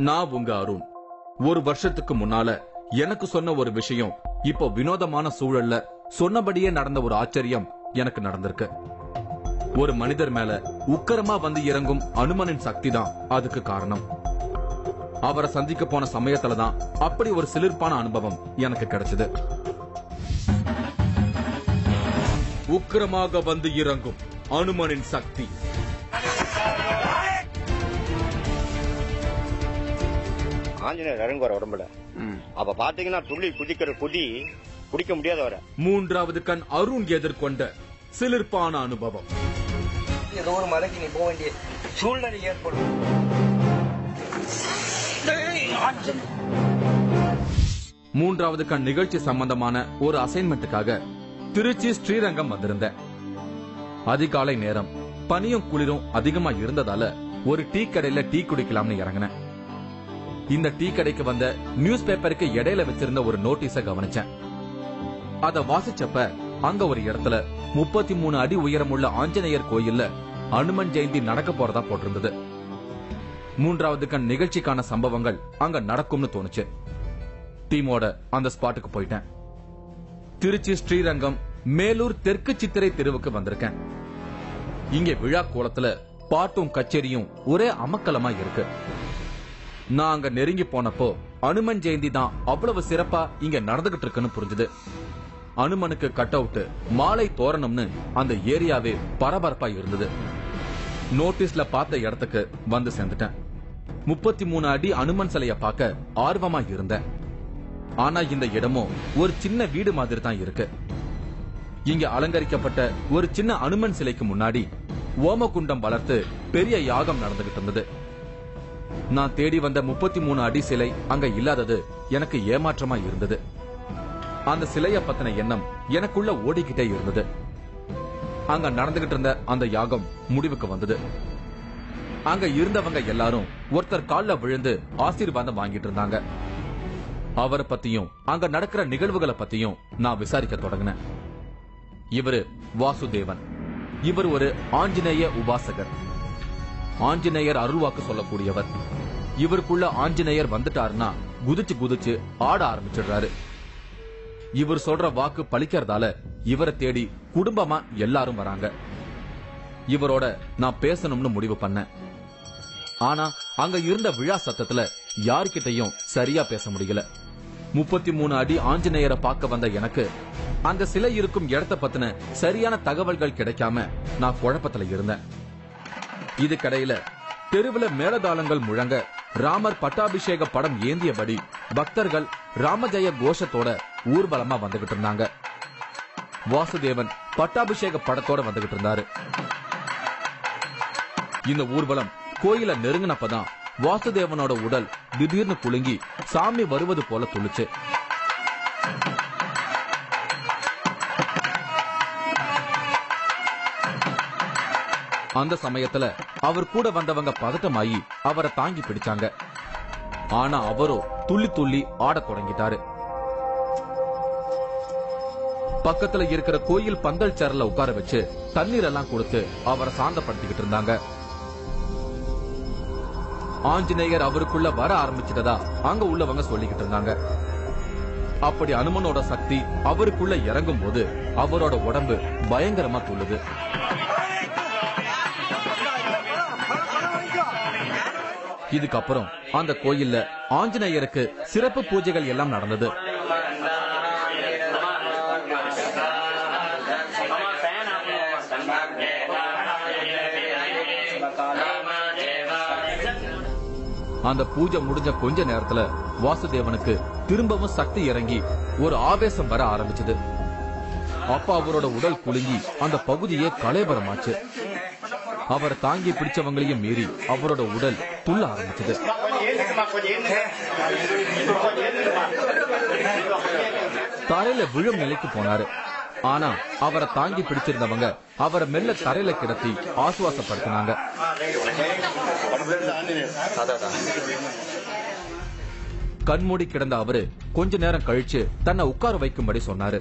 நான் உங்க அருண். ஒரு வருஷத்துக்கு முன்னால எனக்கு சொன்ன ஒரு விஷயம் இப்போ வினோதமான சூழல்ல சொன்னபடியே நடந்த ஒரு ஆச்சரியம் எனக்கு நடந்திருக்கு. ஒரு மனிதர் மேல உக்கரமா வந்து இறங்கும் அனுமனின் சக்தி தான் அதுக்கு காரணம். அவரை சந்திக்க போன சமயத்துலதான் அப்படி ஒரு சிலிர்ப்பான அனுபவம் எனக்கு கிடைச்சது. உக்கிரமாக வந்து இறங்கும் அனுமனின் சக்தி. ஆஞ்சநேயர் இறங்குவார் உடம்புல. அப்ப பாத்தீங்கன்னா துள்ளி குதிக்கிற குதி குடிக்க முடியாத வர. மூன்றாவது கண் அருண் எதிர்கொண்ட சிலிர்ப்பான அனுபவம். ஏதோ ஒரு மலைக்கு நீ போக வேண்டிய சூழ்நிலை ஏற்படும். மூன்றாவது கண் நிகழ்ச்சி சம்பந்தமான ஒரு அசைன்மெண்ட்டுக்காக திருச்சி ஸ்ரீரங்கம் வந்திருந்தேன். அதிகாலை நேரம், பனியும் குளிரும் அதிகமா இருந்ததால ஒரு டீ கடையில டீ குடிக்கலாம்னு இறங்கினேன். இந்த டீ கடைக்கு வந்த நியூஸ் பேப்பருக்கு இடையில வச்சிருந்த ஒரு நோட்டீஸ கவனிச்சேன். அத வாசிச்சப்ப அங்க ஒரு இடத்துல 33 அடி உயரமுள்ள ஆஞ்சநேயர் கோயில்ல அனுமன் ஜெயந்தி நடக்க போறதா போட்டிருந்தது. மூன்றாவது கண் நிகழ்ச்சிக்கான சம்பவங்கள் அங்க நடக்கும்னு தோணுச்சு. டீமோட அந்த ஸ்பாட்டுக்கு போயிட்டேன். திருச்சி ஸ்ரீரங்கம் மேலூர் தெற்கு சித்திரை தெருவுக்கு வந்திருக்கேன். இங்க விழா கோலத்துல பாட்டும் கச்சேரியும் ஒரே அமக்கலமா இருக்கு. நான் அங்க நெருங்கி போனப்போ அனுமன் ஜெயந்தி தான் அவ்வளவு சிறப்பா இங்க நடந்துகிட்டு இருக்குன்னு புரிஞ்சுது. அனுமனுக்கு கட் அவுட், மாலை தோரணம்னு அந்த ஏரியாவே பரபரப்பா இருந்தது. நோட்டீஸ்ல பார்த்த இடத்துக்கு வந்து சேர்ந்துட்டேன். 33 அடி அனுமன் சிலைய பார்க்க ஆர்வமா இருந்தேன். ஆனா இந்த இடமும் ஒரு சின்ன வீடு மாதிரி தான் இருக்கு. இங்க அலங்கரிக்கப்பட்ட ஒரு சின்ன அனுமன் சிலைக்கு முன்னாடி ஓமகுண்டம் வளர்த்து பெரிய யாகம் நடந்துகிட்டு இருந்தது. நான் தேடி வந்த 33 அடி சிலை அங்க இல்லாதது எனக்கு ஏமாற்றமா இருந்தது. அந்த சிலைய பத்தின எண்ணம் எனக்குள்ள ஓடிக்கிட்டே இருந்தது. அங்க நடந்துகிட்டு இருந்த அந்த யாகம் முடிவுக்கு வந்தது. அங்க இருந்தவங்க எல்லாரும் ஒருத்தர் கால்ல விழுந்து ஆசீர்வாதம் வாங்கிட்டு இருந்தாங்க. அவரை பத்தியும் அங்க நடக்கிற நிகழ்வுகளை பத்தியும் நான் விசாரிக்க தொடங்கினேன். இவரு வாசுதேவன். இவர் ஒரு ஆஞ்சநேய உபாசகர். ஆஞ்சநேயர் அருள்வாக்கு சொல்லக்கூடியவர். இவருக்குள்ள ஆஞ்சநேயர் வந்துட்டாருன்னா குதிச்சு குதிச்சு ஆட ஆரம்பிச்சிடுறாரு. இவர் சொல்ற வாக்கு பலிக்கிறதால இவரை தேடி குடும்பமா எல்லாரும் வராங்க. இவரோட நான் பேசணும்னு முடிவு பண்ணேன். ஆனா அங்க இருந்த விழா சத்தத்துல யாருக்கிட்டையும் சரியா பேச முடியல. 33 அடி ஆஞ்சநேயரை பார்க்க வந்த எனக்கு அந்த சிலை இருக்கும் இடத்தை பத்தின சரியான தகவல்கள் கிடைக்காம நான் குழப்பத்துல இருந்தேன். இதுக்கடையில தெருவுல மேலதாளங்கள் முழங்க ராமர் பட்டாபிஷேக படம் ஏந்தியபடி பக்தர்கள் ராமஜெய கோஷத்தோட ஊர்வலமா வந்துகிட்டு இருந்தாங்க. வாசுதேவன் பட்டாபிஷேக படத்தோட வந்துகிட்டு இருந்தாரு. இந்த ஊர்வலம் கோயில நெருங்கினப்பதான் வாசுதேவனோட உடல் திடீர்னு குலுங்கி சாமி வருவது போல துள்ளுச்சு. அந்த சமயத்துல அவர் கூட வந்தவங்க பதட்டமாயி அவரை தாங்கி பிடிச்சாங்க. ஆனா அவரோ துள்ளி துள்ளி ஆடத் தொடங்கிட்டாரு. பக்கத்துல இருக்கிற கோயில் பந்தல் சேர்ல உட்கார வச்சு தண்ணீர் எல்லாம் கொடுத்து அவரை சாந்தப்படுத்திக்கிட்டு இருந்தாங்க. ஆஞ்சநேயர் அவருக்குள்ள வர ஆரம்பிச்சிட்டதா அங்க உள்ளவங்க சொல்லிக்கிட்டு இருந்தாங்க. அப்படி அனுமனோட சக்தி அவருக்குள்ள இறங்கும் போது அவரோட உடம்பு பயங்கரமா துள்ளுது. இதுக்கப்புறம் அந்த கோயில்ல ஆஞ்சநேயருக்கு சிறப்பு பூஜைகள் எல்லாம் நடந்தது. அந்த பூஜை முடிஞ்ச கொஞ்ச நேரத்துல வாசுதேவனுக்கு திரும்பவும் சக்தி இறங்கி ஒரு ஆவேசம் வர ஆரம்பிச்சது. அப்ப அவரோட உடல் குலுங்கி அந்த பகுதியே கலைபரமாச்சு. அவரை தாங்கி பிடிச்சவங்களையும் மீறி அவரோட உடல் துள்ள ஆரம்பிச்சது. தரையில விழும் நிலைக்கு போனாரு. ஆனா அவரை தாங்கி பிடிச்சிருந்தவங்க அவரை மெல்ல தரையில கிடத்தி ஆசுவாசப்படுத்தினாங்க. கண்மூடி கிடந்த அவரு கொஞ்ச நேரம் கழிச்சு தன்னை உட்கார வைக்கும்படி சொன்னாரு.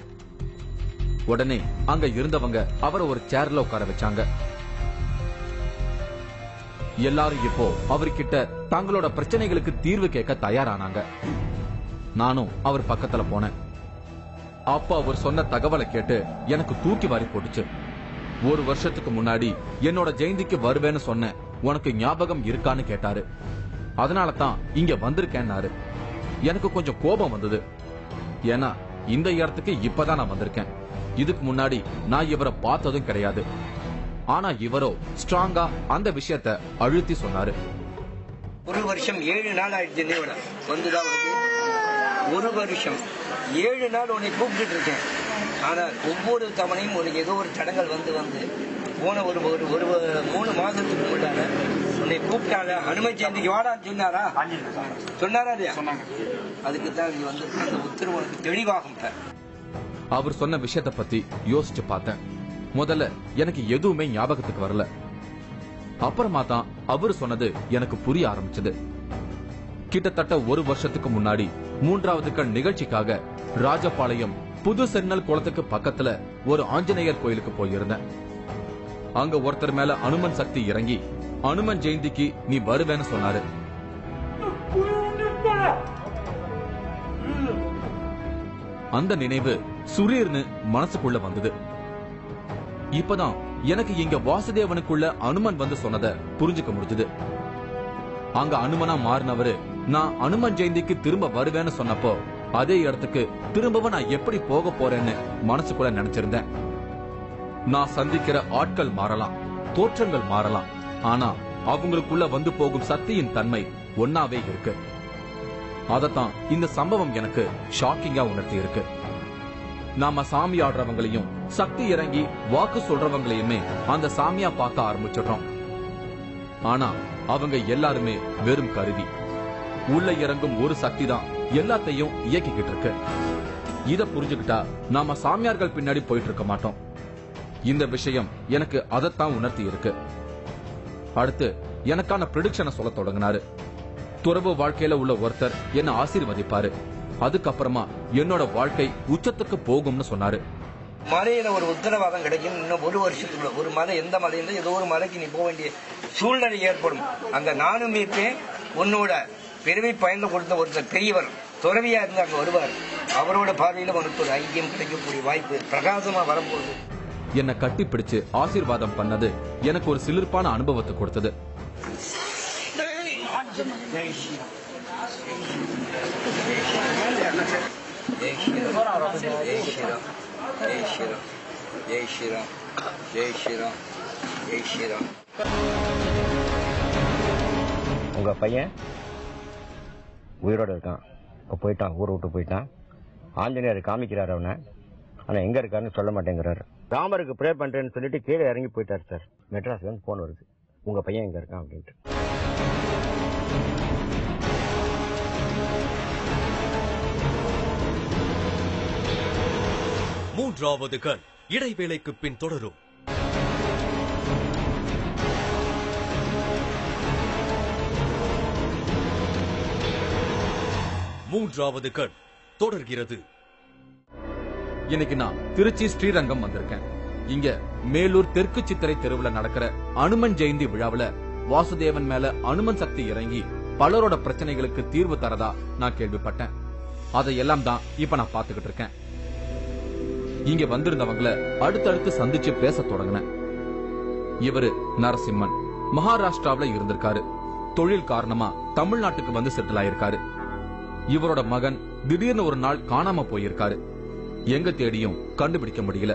உடனே அங்க இருந்தவங்க அவரை ஒரு சேர்ல உட்கார வச்சாங்க. எல்லாரும் இப்போ அவர்கிட்ட தங்களோட பிரச்சனைகளுக்கு தீர்வு கேட்க தயாரானாங்க. நானும் அவர் பக்கத்துல போனேன். அப்ப அவர் சொன்ன தகவலை கேட்டு எனக்கு தூக்கி வாரி போட்டுச்சு. 1 வருஷத்துக்கு முன்னாடி என்னோட ஜெயந்திக்கு வருவேன்னு சொன்னேன், உனக்கு ஞாபகம் இருக்கான்னு கேட்டாரு. அதனால தான் இங்க வந்திருக்கேன்னாரு. எனக்கு கொஞ்சம் கோபம் வந்தது. ஏன்னா இந்த இடத்துக்கு இப்பதான் நான் வந்திருக்கேன். இதுக்கு முன்னாடி நான் இவரை பார்த்ததும் கிடையாது. ஆனா இவரோ ஸ்ட்ராங்கா அந்த விஷயத்தை அழுத்தி சொன்னாரு. 1 வருஷம் 7 நாள் ஆயிடுச்சு வந்துதான் உனக்கு. 1 வருஷம் 7 நாள் உன்னை கூப்பிட்டு இருக்கேன். ஆனா ஒவ்வொரு தவணையும் உனக்கு ஏதோ ஒரு தடங்கள் வந்து போன ஒரு 3 மாதத்துக்கு முன்னால உன்னை கூப்பிட்டால ஹனுமன் ஜெயந்திக்கு வாடான்னு சொன்னாரா இல்லையா? அதுக்கு தான் நீ வந்து அந்த உத்தரவு உனக்கு தெளிவாகும். அவர் சொன்ன விஷயத்த பத்தி யோசிச்சு பார்த்தேன். முதல்ல எனக்கு எதுவுமே ஞாபகத்துக்கு வரல. அப்புறமா தான் அவர் சொன்னது எனக்கு புரிய ஆரம்பிச்சது. கிட்டத்தட்ட 1 வருஷத்துக்கு முன்னாடி 3வது கண் நிகழ்ச்சிக்காக ராஜபாளையம் புது சென்னல் குளத்துக்கு பக்கத்துல ஒரு ஆஞ்சநேயர் கோயிலுக்கு போயிருந்தேன். அங்க ஒருத்தர் மேல அனுமன் சக்தி இறங்கி அனுமன் ஜெயந்திக்கு நீ வருவேன்னு சொன்னாரு. அந்த நினைவு சுரீர்னு மனசுக்குள்ள வந்தது. இப்பதான் எனக்கு இங்க வாசுதேவனுக்குள்ள அனுமன் வந்து சொன்னதை புரிஞ்சுக்க முடிஞ்சது. அங்க அனுமனா மாறினவரு நான் அனுமன் ஜெயந்திக்கு திரும்ப வருவேன்னு சொன்னப்போ அதே இடத்துக்கு திரும்பவும் நான் எப்படி போக போறேன்னு மனசுக்குள்ள நினைச்சிருந்தேன். நான் சந்திக்கிற ஆட்கள் மாறலாம், தோற்றங்கள் மாறலாம், ஆனா அவங்களுக்குள்ள வந்து போகும் சக்தியின் தன்மை ஒன்னாவே இருக்கு. அதத்தான் இந்த சம்பவம் எனக்கு ஷாக்கிங்கா உணர்த்தி இருக்கு. நாம சாமி ஆடுறவங்களையும் சக்தி இறங்கி வாக்கு சொல்றவங்களையுமே அந்த சாமியா பார்க்க ஆரம்பிச்சிடுறோம். ஆனா அவங்க எல்லாருமே வெறும் கருவி. உள்ள இறங்கும் ஒரு சக்தி தான் எல்லாத்தையும் இயக்கிக்கிட்டு இருக்கு. இத புரிஞ்சுக்கிட்டா நாம சாமியார்கள் பின்னாடி போயிட்டு இருக்க மாட்டோம். இந்த விஷயம் எனக்கு அதத்தான் உணர்த்தி இருக்கு. அடுத்து எனக்கான ப்ரெடிக்ஷனை சொல்ல தொடங்கினாரு. துறவு வாழ்க்கையில உள்ள ஒருத்தர் என்ன ஆசீர்வதிப்பாரு, அதுக்கப்புறமா என்னோட வாழ்க்கை உச்சத்துக்கு போகும்னு சொன்னாரு. மலையில ஒரு உத்தரவாதம் கிடைக்கும். இன்னும் 1 வருஷத்துக்குள்ள ஒரு மலை, எந்த மலையில ஏதோ ஒரு மலைக்கு நீ போக வேண்டிய சூழ்நிலை ஏற்படும். அங்க நானும் இருப்பேன். உன்னோட பிறவி பயந்து கொடுத்த ஒருத்தர் பெரியவர் துறவியா இருந்து அங்க வருவார். அவரோட பார்வையில உனக்கு ஒரு ஐக்கியம் கிடைக்கக்கூடிய வாய்ப்பு பிரகாசமா வரப்போகுது. என்னை கட்டி பிடிச்சு ஆசீர்வாதம் பண்ணது எனக்கு ஒரு சிலிர்ப்பான அனுபவத்தை கொடுத்தது. உங்க பையன் உயிரோட இருக்கான். இப்ப போயிட்டான், ஊரை விட்டு போயிட்டான். ஆஞ்சநேயர் காமிக்கிறார் அவனை. ஆனா எங்க இருக்காருன்னு சொல்ல மாட்டேங்கிறாரு. ராமருக்கு ப்ரே பண்றேன்னு சொல்லிட்டு கீழே இறங்கி போயிட்டாரு சார். மெட்ராஸ்ல இருந்து போன் வருது, உங்க பையன் எங்க இருக்கான் அப்படின்ட்டு. மூன்றாவது கண் இடைவேளைக்கு பின் தொடரும். மூன்றாவது கண் தொடர்கிறது. இன்னைக்கு நான் திருச்சி ஸ்ரீரங்கம் வந்திருக்கேன். இங்க மேலூர் தெற்கு சித்திரை தெருவுல நடக்கிற அனுமன் ஜெயந்தி விழாவுல வாசுதேவன் மேல அனுமன் சக்தி இறங்கி பலரோட பிரச்சனைகளுக்கு தீர்வு தரதா நான் கேள்விப்பட்டேன். அதையெல்லாம் தான் இப்ப நான் பாத்துக்கிட்டு இருக்கேன். இங்க வந்திருந்தவங்கள அடுத்தடுத்து சந்திச்சு பேச தொடங்கினேன். இவரு நரசிம்மன், மகாராஷ்டிராவில இருந்திருக்காரு. தொழில் காரணமா தமிழ்நாட்டுக்கு வந்து செட்டில் ஆயிருக்காரு. இவரோட மகன் திடீர்னு ஒரு நாள் காணாம போயிருக்காரு. எங்க தேடியும் கண்டுபிடிக்க முடியல.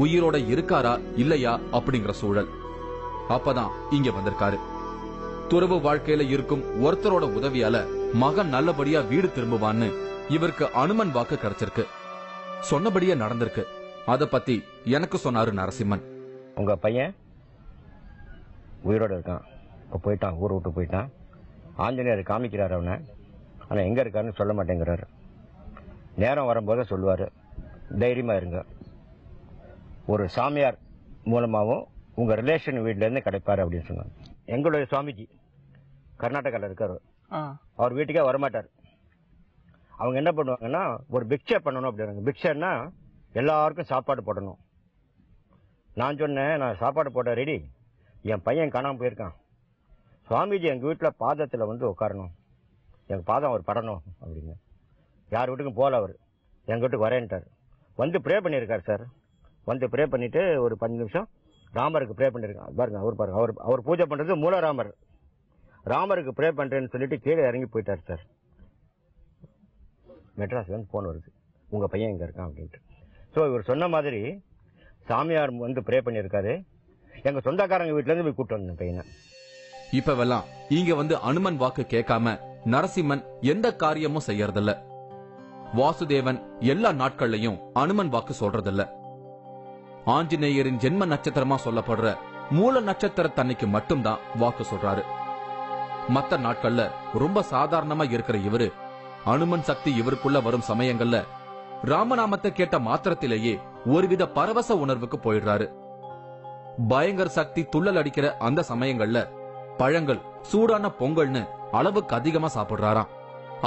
உயிரோட இருக்காரா இல்லையா அப்படிங்கிற சூழல். அப்பதான் இங்க வந்திருக்காரு. துறவு வாழ்க்கையில இருக்கும் ஒருத்தரோட உதவியால மகன் நல்லபடியா வீடு திரும்புவான்னு இவருக்கு அனுமன் வாக்கு கிடைச்சிருக்கு. சொன்னபடியே நடந்திருக்கு. அத பத்தி எனக்கு சொன்னாரு நரசிம்மன். உங்க பையன் உயிரோட இருக்கான். இப்ப போயிட்டான், ஊரை விட்டு போயிட்டான். ஆஞ்சநேயர் காமிக்கிறார் அவனை. ஆனா எங்க இருக்காருன்னு சொல்ல மாட்டேங்கிறாரு. நேரம் வரும்போது சொல்லுவாரு. தைரியமா இருங்க. ஒரு சாமியார் மூலமாவும் உங்க ரிலேஷன் வீட்ல இருந்து கிடைப்பாரு அப்படின்னு சொன்னாங்க. எங்களுடைய சுவாமிஜி கர்நாடகால இருக்காரு. அவர் வீட்டுக்கே வரமாட்டார். அவங்க என்ன பண்ணுவாங்கன்னா ஒரு பிக்ஷை பண்ணணும் அப்படின்னாங்க. பிக்ஷைன்னா எல்லாருக்கும் சாப்பாடு போடணும். நான் சொன்னேன், நான் சாப்பாடு போட ரெடி, என் பையன் காணாம போயிருக்கான், சுவாமிஜி எங்கள் வீட்டில் பாதத்தில் வந்து உட்காரணும், எங்கள் பாதம் அவர் படணும் அப்படிங்க. யார் வீட்டுக்கும் போகல, அவர் எங்கள் வீட்டுக்கு வரேன்ட்டார். வந்து ப்ரே பண்ணியிருக்கார் சார். வந்து ப்ரே பண்ணிவிட்டு ஒரு 5 நிமிஷம் ராமருக்கு ப்ரே பண்ணியிருக்காங்க. பாருங்க அவர் பூஜை பண்ணுறது மூலராமர். ராமருக்கு ப்ரே பண்ணுறேன்னு சொல்லிட்டு கீழே இறங்கி போயிட்டார் சார். மெட்ராஸ்லேருந்து ஃபோன் வருது, உங்கள் பையன் எங்கே இருக்கான் அப்படின்ட்டு. ஸோ இவர் சொன்ன மாதிரி சாமியார் வந்து ப்ரே பண்ணியிருக்காரு. எங்கள் சொந்தக்காரங்க வீட்டிலேருந்து போய் கூப்பிட்டு வந்தேன் பையனை. இப்பவெல்லாம் இங்க வந்து அனுமன் வாக்கு கேட்காம நரசிம்மன் எந்த காரியமும் செய்யறதில்ல. வாசுதேவன் எல்லா நாட்கள்லயும் அனுமன் வாக்கு சொல்றதில்ல. ஆஞ்சநேயரின் ஜென்ம நட்சத்திரமா சொல்லப்படுற மூல நட்சத்திரத்தன்னைக்கு மட்டும்தான் வாக்கு சொல்றாரு. மத்த நாட்கள்ல ரொம்ப சாதாரணமா இருக்கிற இவரு அனுமன் சக்தி இவருக்குள்ள வரும் சமயங்கள்ல ராமநாமத்தை கேட்ட மாத்திரத்திலேயே ஒருவித பரவச உணர்வுக்கு போயிடுறாரு. பயங்கர சக்தி துள்ளல் அடிக்கிற அந்த சமயங்கள்ல பழங்கள், சூடான பொங்கல்னு அளவுக்கு அதிகமா சாப்பிடுறாராம்.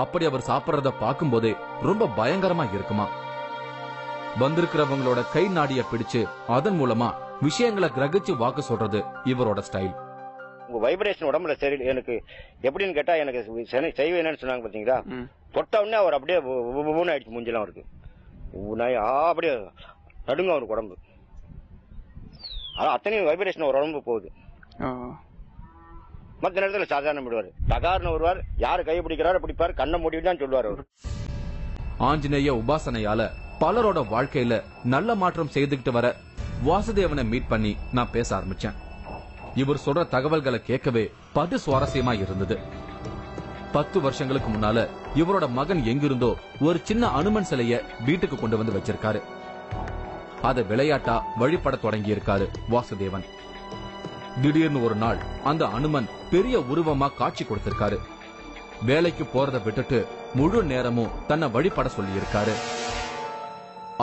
அப்படி அவர் சாப்பிடுறத பார்க்கும் போதே ரொம்ப பயங்கரமா இருக்குமா. வந்திருக்கிறவங்களோட கை நாடிய பிடிச்சு அதன் மூலமா விஷயங்களை கிரகிச்சு வாக்கு சொல்றது இவரோட ஸ்டைல். உங்க வைப்ரேஷன் உடம்புல சரி எனக்கு எப்படின்னு கேட்டா எனக்கு செய்வேன் என்னன்னு சொன்னாங்க பாத்தீங்களா. தொட்ட உடனே அவர் அப்படியே ஆயிடுச்சு, மூஞ்செல்லாம் இருக்கு அப்படியே நடுங்க அவருக்கு உடம்பு. அதான் அத்தனையும் வைப்ரேஷன் ஒரு உடம்பு போகுது. மற்ற நேரத்தில் சாதாரண விடுவார், தகாரணம் வருவார், யாரு கை பிடிக்கிறாரு பிடிப்பாரு, கண்ணை மூடிட்டு சொல்லுவார் அவர். ஆஞ்சநேய உபாசனையால பலரோட வாழ்க்கையில நல்ல மாற்றம் செய்துகிட்டு வர வாசுதேவனை மீட் பண்ணி நான் பேச ஆரம்பிச்சேன். இவர் சொல்ற தகவல்களை கேட்கவே படு சுவாரஸ்யமா இருந்தது. 10 வருஷங்களுக்கு முன்னால இவரோட மகன் எங்கிருந்தோ ஒரு சின்ன அனுமன் சிலைய வீட்டுக்கு கொண்டு வந்து வச்சிருக்காரு. அத விளையாட்டா வழிபட தொடங்கி இருக்காரு வாசுதேவன். திடீர்னு ஒரு நாள் அந்த அனுமன் பெரிய உருவமா காட்சி கொடுத்திருக்காரு. வேலைக்கு போறத விட்டுட்டு முழு நேரமும் தன்னை வழிபட சொல்லி இருக்காரு.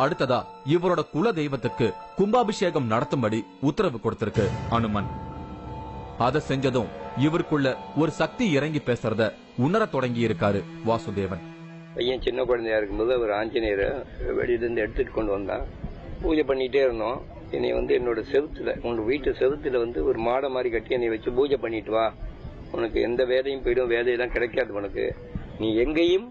அடுத்ததா இவரோட குல தெய்வத்துக்கு கும்பாபிஷேகம் நடத்தும்படி உத்தரவு கொடுத்திருக்கு அனுமன். அத செஞ்சதும் இவருக்குள்ள ஒரு சக்தி இறங்கி பேசுறத உணர தொடங்கி இருக்காரு வாசுதேவன். பையன் சின்ன குழந்தையா இருக்கும்போது அவர் ஆஞ்சநேயரை வெளியிலிருந்து எடுத்துட்டு கொண்டு வந்தான். பூஜை பண்ணிட்டே இருந்தோம். என்னை வந்து என்னோட செவுத்துல, உங்க வீட்டு செவுத்துல வந்து ஒரு மாடை மாதிரி கட்டி என்னை வச்சு பூஜை பண்ணிட்டு வா, உனக்கு எந்த வேதையும் போயிடும், வேதையெல்லாம் கிடைக்காது உனக்கு, நீ எங்கேயும்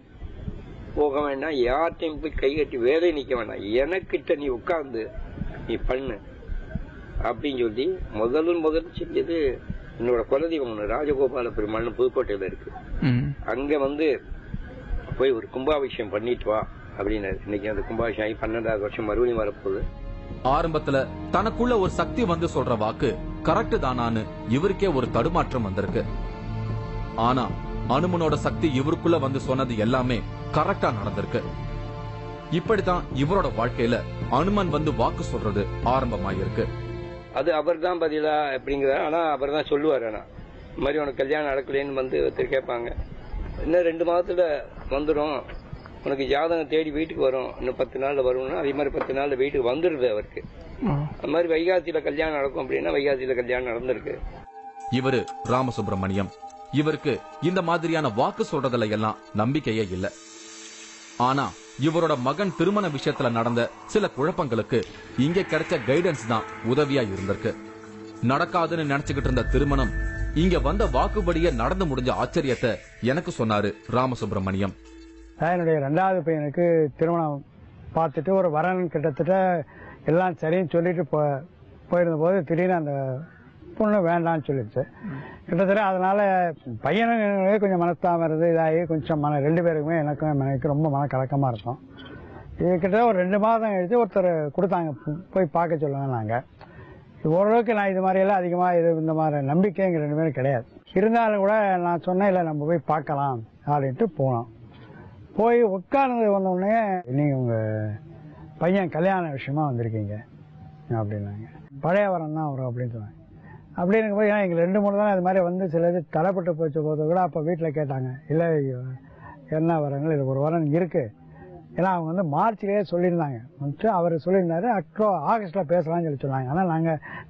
போக வேண்டாம், யார்ட்டையும் போய் கை கட்டி வேலை நிக்க வேண்டாம், எனக்கிட்ட நீ உட்கார்ந்து நீ பண்ணு அப்படின்னு சொல்லி முதல் செஞ்சது என்னோட குலதெய்வம் ஒண்ணு ராஜகோபால பெருமாள்னு புதுக்கோட்டையில இருக்கு. அங்க வந்து போய் ஒரு கும்பாபிஷேகம் பண்ணிட்டு வா அப்படின்னு. இன்னைக்கு அந்த கும்பாபிஷேகம் 12வது வருஷம் மறுபடியும் வரப்போகுது. ஆரம்பத்துல தனக்குள்ள ஒரு சக்தி வந்து சொல்ற வாக்கு கரெக்ட் தானான்னு இவருக்கே ஒரு தடுமாற்றம் வந்திருக்கு. ஆனா அனுமனோட சக்தி இவருக்குள்ள வந்து சொன்னது எல்லாமே கரெக்டா நடந்திருக்கு. இப்படித்தான் இவரோட வாழ்க்கையில அனுமன் வந்து வாக்கு சொல்றது ஆரம்பமாயிருக்கு. அது அவர் தான் பதிலா அப்படிங்கிற, ஆனா அவர் தான் சொல்லுவாரு. ஆனா இந்த மாதிரி உனக்கு கல்யாணம் நடக்கலன்னு வந்து ஒருத்தர் கேட்பாங்க, இன்னும் 2 மாதத்துல வந்துடும், உனக்கு ஜாதகம் தேடி வீட்டுக்கு வரும், இன்னும் 10 நாள்ல வரும்னா அதே மாதிரி 10 நாள்ல வீட்டுக்கு வந்துருது அவருக்கு. அது மாதிரி வைகாசியில கல்யாணம் நடக்கும் அப்படின்னா வைகாசியில கல்யாணம் நடந்திருக்கு. இவரு ராமசுப்ரமணியம். இவருக்கு இந்த மாதிரியான வாக்கு சொல்றதுல எல்லாம் நம்பிக்கையே இல்ல. ஆனா இவரோட மகன் திருமண விஷயத்துல நடந்த சில குழப்பங்களுக்கு இங்க கிடைச்ச கைடன்ஸ் தான் உதவியா இருந்திருக்கு. நடக்காதுன்னு நினைச்சுக்கிட்டு இருந்த திருமணம் இங்க வந்த வாக்குப்படியே நடந்து முடிஞ்ச ஆச்சரியத்தை எனக்கு சொன்னாரு ராமசுப்ரமணியம். என்னுடைய 2வது பையனுக்கு திருமணம் பார்த்துட்டு ஒரு வரன் கிட்டத்தட்ட எல்லாம் சரின்னு சொல்லிட்டு போயிருந்த போது திடீர்னு அந்த பொண்ணு வேண்டான்னு சொல்லிடுச்சு. கிட்டத்தட்ட அதனால பையனுக்கு கொஞ்சம் மனஸ்தாபம் இருந்தது, இதாகி கொஞ்சம் 2 பேருக்குமே எனக்கு ரொம்ப மனக்கலக்கமா இருக்கும். இது கிட்டத்தட்ட ஒரு 2 மாதம் கழிச்சு ஒருத்தர் கொடுத்தாங்க, போய் பார்க்க சொல்லுவாங்க. நாங்கள் ஓரளவுக்கு நான் இது மாதிரியெல்லாம் அதிகமாக இந்த மாதிரி நம்பிக்கை எங்கள் 2 பேரும் கிடையாது. இருந்தாலும் கூட நான் சொன்னேன், இல்லை நம்ம போய் பார்க்கலாம் அப்படின்ட்டு போனோம். போய் உட்கார்ந்து வந்தோடனே, நீங்கள் உங்கள் பையன் கல்யாண விஷயமா வந்திருக்கீங்க அப்படின்னாங்க. பழைய வரம் தான் வரும் அப்படின்னு சொன்னாங்க. அப்படின்னு போய் எங்களுக்கு 2-3 தான் அது மாதிரி வந்து சில இது தலைப்பட்டு போச்ச போது கூட அப்போ வீட்டில் கேட்டாங்க, இல்லை என்ன வரங்கள் இது ஒரு வரம் இருக்கு. ஏன்னா அவங்க வந்து மார்ச்லேயே சொல்லியிருந்தாங்க. வந்துட்டு அவர் சொல்லியிருந்தாரு ஆகஸ்ட்டில் பேசலாம்னு சொல்லி சொன்னாங்க. ஆனால்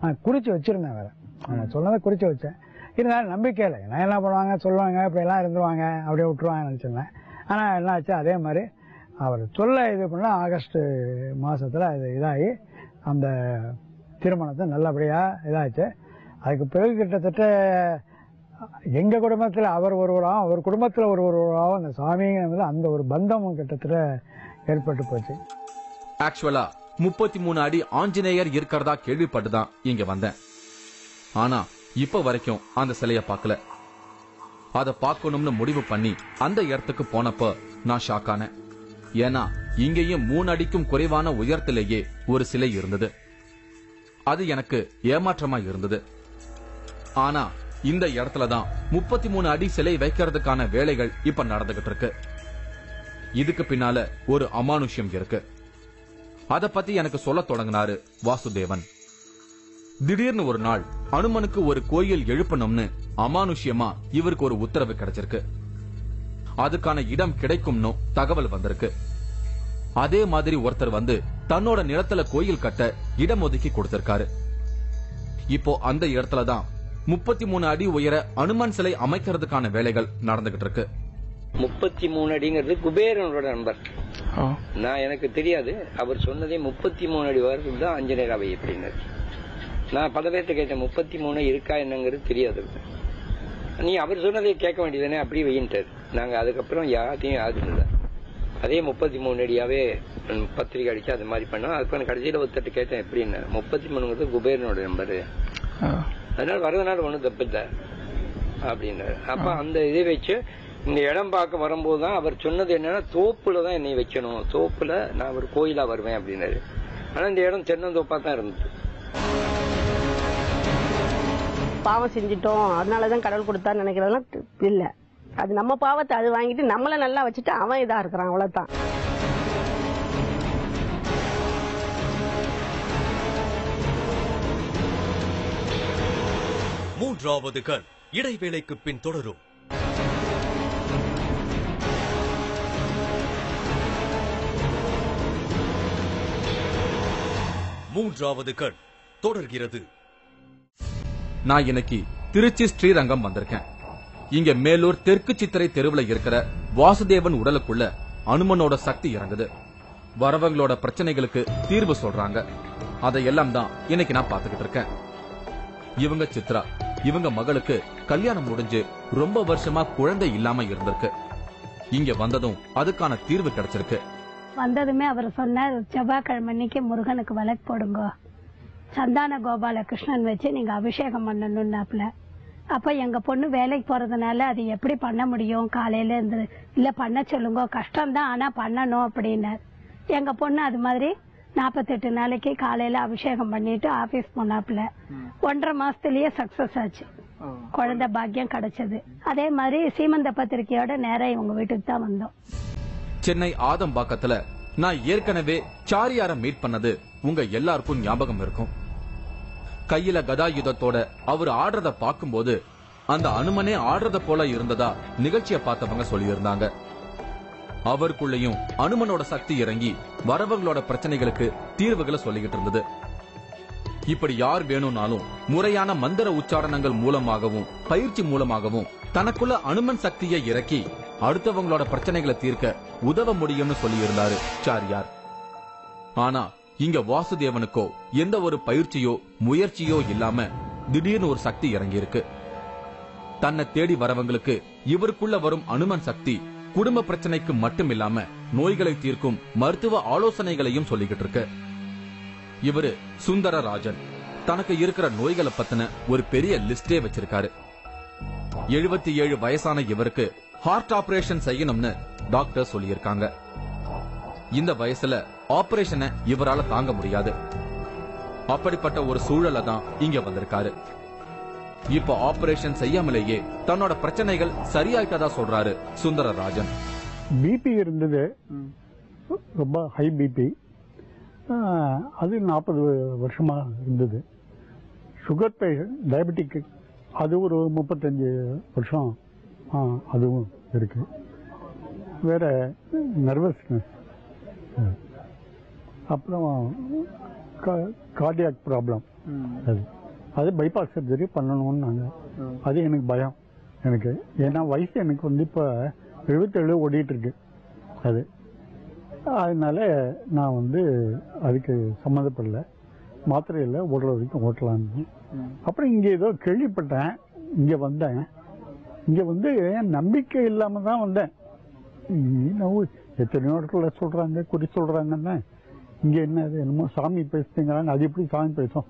நான் குறித்து வச்சுருந்தேன், வேறு நான் சொன்னதை குறித்து வச்சேன். இருந்தாலும் நம்பிக்கை இல்லை. நான் என்ன பண்ணுவாங்க, சொல்லுவாங்க, இப்படியெல்லாம் இருந்துருவாங்க, அப்படியே விட்டுருவாங்க நினச்சிருந்தேன். ஆனால் என்ன ஆச்சு, அதே மாதிரி அவர் சொல்ல இது பண்ணால் ஆகஸ்ட் மாதத்தில் அது இதாகி அந்த திருமணத்தை நல்லபடியாக இதாச்சு. அதுக்கு பிறகு கிட்டத்தட்ட எங்க குடும்பத்துல அவர் ஒருவராகவும் அவர் குடும்பத்துல ஒருவராகவும் அந்த சாமிங்கிறதுல அந்த ஒரு பந்தம் கிட்டத்தட்ட ஏற்பட்டு போச்சு. ஆக்சுவலா 33 அடி ஆஞ்சநேயர் இருக்கிறதா கேள்விப்பட்டுதான் இங்க வந்தேன். ஆனா இப்ப வரைக்கும் அந்த சிலைய பார்க்கல. அத பார்க்கணும்னு முடிவு பண்ணி அந்த இடத்துக்கு போனப்ப நான் ஷாக் ஆனேன். ஏன்னா இங்கேயும் 3 அடிக்கும் குறைவான உயரத்திலேயே ஒரு சிலை இருந்தது. அது எனக்கு ஏமாற்றமா இருந்தது. ஆனா இந்த இடத்துலதான் 33 அடி சிலை வைக்கிறதுக்கான வேலைகள் இப்ப நடந்துகிட்டு இருக்கு. இதுக்கு பின்னால ஒரு அமானுஷ்யம் இருக்கு. அத பத்தி எனக்கு சொல்ல தொடங்கினாரு வாசுதேவன். திடீர்னு ஒரு நாள் அனுமனுக்கு ஒரு கோயில் எழுப்பணும்னு அமானுஷ்யமா இவருக்கு ஒரு உத்தரவு கிடைச்சிருக்கு. அதுக்கான இடம் கிடைக்கும்னு தகவல் வந்திருக்கு. அதே மாதிரி ஒருத்தர் வந்து தன்னோட நிலத்துல கோயில் கட்ட இடம் ஒதுக்கி கொடுத்திருக்காரு. இப்போ அந்த இடத்துலதான் 33 அடி உயர அனுமன் சிலை அமைக்கிறதுக்கான வேலைகள் நடந்துகிட்டு இருக்கு. 33 அடிங்கிறது குபேரனோட நம்பர். நான் எனக்கு தெரியாது, அவர் சொன்னதே 33 அடி வரைக்கும் தான் ஆஞ்சநேயர் அவை எப்படின்னாரு. நான் பல பேர்த்த கேட்டேன் 33 இருக்கா என்னங்கிறது தெரியாது. நீ அவர் சொன்னதை கேட்க வேண்டியதானே, அப்படி வையின்ட்டார். நாங்க அதுக்கப்புறம் யாரையும் யாருன்னு அதே 33 அடியாவே பத்திரிகை அடிச்சு அது மாதிரி பண்ணோம். அதுக்கு கடைசியில ஒருத்தட்டு கேட்டேன் எப்படின்னு. 33ங்கிறது குபேரனோட நம்பரு, அதனால வரதுனால ஒண்ணும் தப்பு இல்லை அப்படின்னாரு. அப்ப அந்த இதை வச்சு இந்த இடம் பார்க்க வரும்போதுதான் அவர் சொன்னது என்னன்னா, தோப்புலதான் என்னை வைக்கணும், தோப்புல நான் ஒரு கோயிலா வருவேன் அப்படின்னாரு. ஆனா இந்த இடம் தென்னந்தோப்பா தான் இருந்தது. பாவம் செஞ்சிட்டோம் அதனாலதான் கடவுள் கொடுத்தான்னு நினைக்கிறதெல்லாம் இல்ல. அது நம்ம பாவத்தை அது வாங்கிட்டு நம்மள நல்லா வச்சுட்டு அவன் இதா இருக்கிறான், அவ்வளவுதான். மூன்றாவது கண் இடைவேளைக்கு பின் தொடரும். மூன்றாவது கண் தொடர்கிறது. நான் இன்னைக்கு திருச்சி ஸ்ரீரங்கம் வந்திருக்கேன். இங்க மேலூர் தெற்கு சித்திரை தெருவுல இருக்கிற வாசுதேவன் உடலுக்குள்ள அனுமனோட சக்தி இறங்குது. வரவங்களோட பிரச்சனைகளுக்கு தீர்வு சொல்றாங்க. அதையெல்லாம் தான் இன்னைக்கு நான் பாத்துக்கிட்டு இருக்கேன். இவங்க சித்ரா. இவங்க மகளுக்கு கல்யாணம் முடிஞ்சு ரொம்ப வருஷமா குழந்தை இல்லாம இருந்திருக்கு. இங்க வந்ததும் அதுக்கான தீர்வு கிடைச்சிருக்கு. வந்ததுமே அவர் சொன்னார், செவ்வாய்க்கிழமை அன்னைக்கு முருகனுக்கு விளக்கு போடுங்க, சந்தான கோபால கிருஷ்ணன் வச்சு நீங்க அபிஷேகம் பண்ணணும்னாப்ல. அப்ப எங்க பொண்ணு வேலைக்கு போறதுனால அது எப்படி பண்ண முடியும், காலையில இருந்து இல்ல பண்ண சொல்லுங்க, கஷ்டம்தான் ஆனா பண்ணணும் அப்படின்னார். எங்க பொண்ணு அது மாதிரி 48 நாளைக்கு காலையில அபிஷேகம் பண்ணிட்டு ஆபீஸ் போனாப்ல. 1.5 மாசத்திலேயே சக்சஸ் ஆச்சு, குழந்தை பாக்கியம் கிடைச்சது. அதே மாதிரி சீமந்த பத்திரிகையோட நேரம் இவங்க வீட்டுக்கு தான் வந்தோம். சென்னை ஆதம்பாக்கத்துல நான் ஏற்கனவே சாரியார மீட் பண்ணது உங்க எல்லாருக்கும் ஞாபகம் இருக்கும். கையில கதாயுதத்தோட அவர் ஆடுறத பார்க்கும்போது அந்த அனுமனே ஆடுறத போல இருந்ததா நிகழ்ச்சியை பார்த்தவங்க சொல்லியிருந்தாங்க. அவருக்குள்ளேயும் அனுமனோட சக்தி இறங்கி வரவங்களோட பிரச்சனைகளுக்கு தீர்வுகளை சொல்லிக்கிட்டு இருந்தது. இப்படி யார் வேணும்னாலும் முறையான மந்திர உச்சாரணங்கள் மூலமாகவும் பயிற்சி மூலமாகவும் தனக்குள்ள அனுமன் சக்தியை இறக்கி அடுத்தவங்களோட பிரச்சனைகளை தீர்க்க உதவ முடியும்னு சொல்லியிருந்தாரு சாரியார். ஆனா இங்க வாசுதேவனுக்கோ எந்த ஒரு பயிற்சியோ முயற்சியோ இல்லாம திடீர்னு ஒரு சக்தி இறங்கி இருக்கு. தன்னை தேடி வரவங்களுக்கு இவருக்குள்ள வரும் அனுமன் சக்தி குடும்ப பிரச்சனைக்கு மட்டும் இல்லாம நோய்களை தீர்க்கும் மருத்துவ ஆலோசனைகளையும் சொல்லிக்கிட்டு இருக்கு. இவரு சுந்தரராஜன். தனக்கு இருக்கிற நோய்களை பத்தின ஒரு பெரிய லிஸ்டே வச்சிருக்காரு. 77 வயசான இவருக்கு ஹார்ட் ஆபரேஷன் செய்யணும்னு டாக்டர் சொல்லியிருக்காங்க. இந்த வயசுல ஆபரேஷனை இவரால தாங்க முடியாது. அப்படிப்பட்ட ஒரு சூழல தான் இங்க வந்திருக்காரு. இப்ப ஆபரேஷன் செய்யாமலேயே தன்னோட பிரச்சனைகள் சரியாயிட்டதா சொல்றாரு சுந்தரராஜன். பிபி இருந்தது, ரொம்ப ஹை பிபி. அது 40 வருஷமா இருந்தது. சுகர் பேஷண்ட், டயபெட்டிக், அது ஒரு 35 வருஷம் அதுவும் இருக்கு. வேற நர்வஸ்னஸ், அப்புறம் கார்டியாக் ப்ராப்ளம். அது பைபாஸ் சர்ஜரி பண்ணணும்னு நாங்க. அது எனக்கு பயம் எனக்கு. ஏன்னா வயசு எனக்கு வந்து இப்ப 77 ஓடிட்டு இருக்கு. அதனால நான் வந்து அதுக்கு சம்மந்தப்படல. மாத்திரையில் ஓடுற வரைக்கும் ஓட்டலான்னு. அப்புறம் இங்க ஏதோ கேள்விப்பட்டேன், இங்க வந்தேன். இங்க வந்து நம்பிக்கை இல்லாம தான் வந்தேன். எத்தனையோ இடத்துல சொல்றாங்க, குறி சொல்றாங்கன்னா இங்க என்ன என்னமோ சாமி பேசுங்கிறாங்க. அது எப்படி சாமி பேசும்?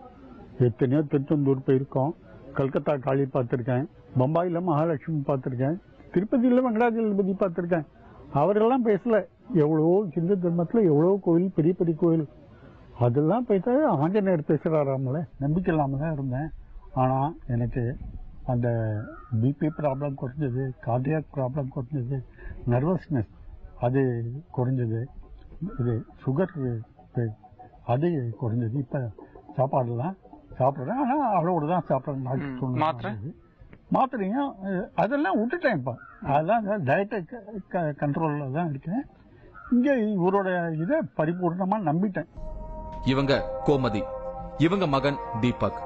எத்தனையோ திருச்செந்தூர் போயிருக்கோம், கல்கத்தா காளி பார்த்திருக்கேன், பம்பாயில மகாலட்சுமி பார்த்திருக்கேன், திருப்பதியில வெங்கடாஜலபதி பார்த்திருக்கேன். அவரெல்லாம் பேசல. எவ்வளவோ இந்து தர்மத்துல எவ்வளவோ கோயில், பெரிய பெரிய கோயில், அதெல்லாம் பேச ஆஞ்சநேயர் பேசுறாராமல. நம்பிக்கை இல்லாம தான் இருந்தேன். ஆனா எனக்கு அந்த பிபி ப்ராப்ளம் குறைஞ்சது, கார்டியாக் ப்ராப்ளம் குறைஞ்சது, நர்வஸ்னஸ் அது குறைஞ்சது, இது சுகர் அது குறைஞ்சது. இப்ப சாப்பாடுலாம் சாப்பிட்றேன், ஆனா அளவோடு தான் சாப்பிட்றேன். மாத்திரையும் அதெல்லாம் விட்டுட்டேன். இப்ப அதெல்லாம் டயட்டை கண்ட்ரோல்ல தான் இருக்கேன். இங்க இவரோட இதை பரிபூர்ணமா நம்பிட்டேன். இவங்க கோமதி, இவங்க மகன் தீபக்.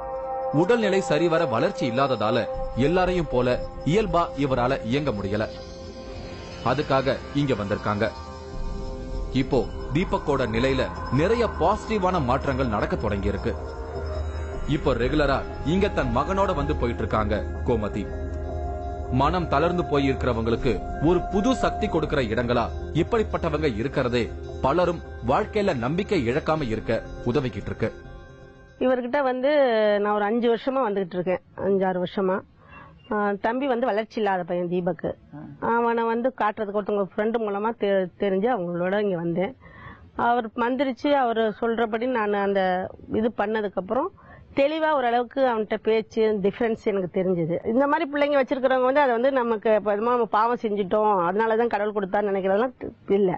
உடல்நிலை சரிவர வளர்ச்சி இல்லாததால எல்லாரையும் போல இயல்பா இவரால இயங்க முடியல. அதுக்காக இங்க வந்திருக்காங்க. இப்போ தீபக்கோட நிலையில நிறைய பாசிட்டிவான மாற்றங்கள் நடக்க தொடங்கி இருக்கு. இப்போ ரெகுலரா இங்க தன் மகனோட வந்து போயிட்டு இருக்காங்க கோமதி. மனம் தளர்ந்து போயிருக்கிறவங்களுக்கு ஒரு புது சக்தி கொடுக்கிற இடங்களா இப்படிப்பட்டவங்க இருக்கிறதே பலரும் வாழ்க்கையில நம்பிக்கை இழக்காம இருக்க உதவிக்கிட்டு இருக்கு. இவர்கிட்ட வந்து நான் ஒரு 5 வருஷமா வந்துகிட்டு இருக்கேன், 5-6 வருஷமா. தம்பி வந்து வளர்ச்சி இல்லாத பையன் தீபக். அவனை வந்து காட்டுறதுக்கு ஒருத்தவங்க ஃப்ரெண்டு மூலமா தெரிஞ்சு அவங்களோட இங்க வந்தேன். அவர் மந்திரிச்சு அவர் சொல்றபடி நான் அந்த இது பண்ணதுக்கு அப்புறம் தெளிவா ஓரளவுக்கு அவன்கிட்ட பேச்சு டிஃபரன்ஸ் எனக்கு தெரிஞ்சது. இந்த மாதிரி பிள்ளைங்க வச்சிருக்கிறவங்க வந்து அதை வந்து நமக்கு நம்ம பாவம் செஞ்சுட்டோம் அதனாலதான் கடவுள் கொடுத்தான்னு நினைக்கிறதெல்லாம் இல்ல.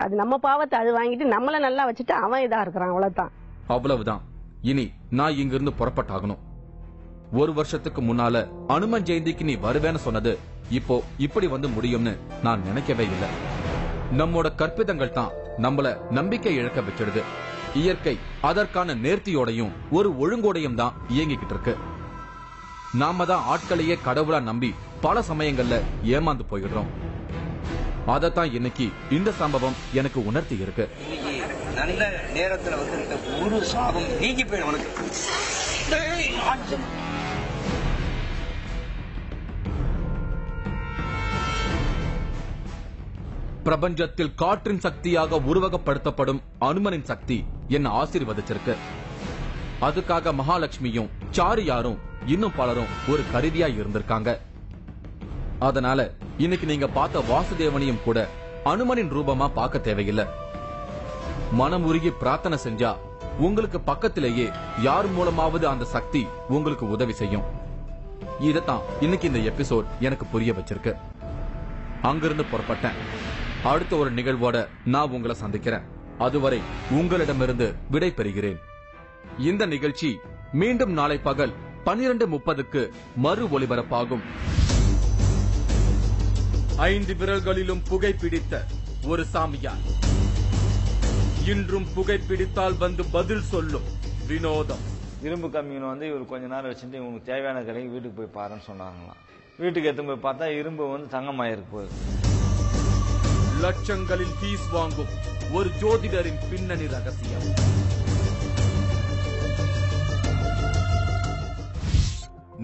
அது நம்ம பாவத்தை அது வாங்கிட்டு நம்மள நல்லா வச்சுட்டு அவன் இதா இருக்கிறான், அவ்வளவுதான். அவ்வளவுதான். இனி நான் இங்கிருந்து புறப்பட்டாகணும். 1 வருஷத்துக்கு முன்னால அனுமன் ஜெயந்திக்கு நீ வருவேன்னு சொன்னது இப்போ இப்படி வந்து முடியும்னு நான் நினைக்கவே இல்லை. நம்மோட கற்பிதங்கள் தான் நம்மள நம்பிக்கை இழக்க வச்சிடுது. இயற்கை அதற்கான நேர்த்தியோடையும் ஒரு ஒழுங்கோடையும் தான் இயங்கிக்கிட்டு இருக்கு. நாம தான் ஆட்களையே கடவுளா நம்பி பல சமயங்கள்ல ஏமாந்து போயிடுறோம். அதத்தான் இன்னைக்கு இந்த சம்பவம் எனக்கு உணர்த்தி இருக்கு. நல்ல நேரத்துல வந்து ஒரு சாபம் நீங்கி போயிடும் உனக்கு. பிரபஞ்சத்தில் காற்றின் சக்தியாக உருவகப்படுத்தப்படும் அனுமனின் சக்தி என்ன ஆசீர்வதிச்சிருக்கு. அதுக்காக மகாலட்சுமியும் சாரியாரும் இன்னும் பலரும் ஒரு கருவியா இருந்திருக்காங்க. அதனால இன்னைக்கு நீங்க பார்த்த வாசுதேவனையும் கூட அனுமனின் ரூபமா பார்க்க தேவையில்லை. மனம் உருகி பிரார்த்தனை செஞ்சா உங்களுக்கு பக்கத்திலேயே யார் மூலமாவது அந்த சக்தி உங்களுக்கு உதவி செய்யும். இதத்தான் இன்னைக்கு இந்த எபிசோட் எனக்கு புரிய வச்சிருக்கு. அங்கிருந்து புறப்பட்டேன். அடுத்த ஒரு நிகழ்வோட நான் உங்களை சந்திக்கிறேன். அதுவரை உங்களிடமிருந்து விடை பெறுகிறேன். இந்த நிகழ்ச்சி மீண்டும் நாளை பகல் 12:30க்கு மறு ஒளிபரப்பாகும். 5 விரல்களிலும் புகைப்பிடித்த ஒரு சாமியார் இன்றும் புகைப்பிடித்தால் வந்து பதில் சொல்லும் வினோதம். இரும்பு கம்மின்னு வந்து இவர் கொஞ்ச நேரம் வச்சுட்டு இவங்களுக்கு தேவையான கடைக்கு வீட்டுக்கு போய் பாருன்னு சொன்னாங்களாம். வீட்டுக்கு எடுத்து போய் பார்த்தா இரும்பு வந்து தங்கமாயிருக்கு போகுது. லட்சங்களில் ஃபீஸ் வாங்கும் ஒரு ஜோதிடரின் பின்னணி ரகசியம்.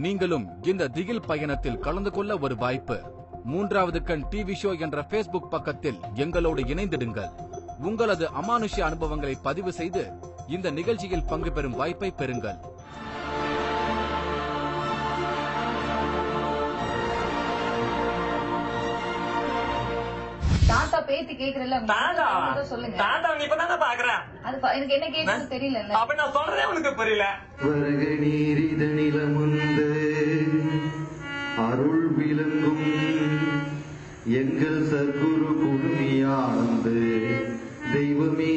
நீங்களும் இந்த திகில் பயணத்தில் கலந்து கொள்ள ஒரு வாய்ப்பு. 3வது கண் டிவி ஷோ என்ற Facebook பக்கத்தில் எங்களோடு இணைந்திடுங்கள். உங்களது அமானுஷ்ய அனுபவங்களை பதிவு செய்து இந்த நிகழ்ச்சியில் பங்கு பெறும் வாய்ப்பை பெறுங்கள். தாத்தா பேத்தி கேக்குறல சொல்லுங்க. தாத்தா நீ இப்பதானே பாக்குறேன். அது எனக்கு என்ன கேட்கறது தெரியல. அப்ப நான் சொல்றதே உனக்கு புரியல. நீரிதனிலமுந்து அருள் விளங்கும் எங்கள் சத்குரு குடுமியானந்து தெய்வமே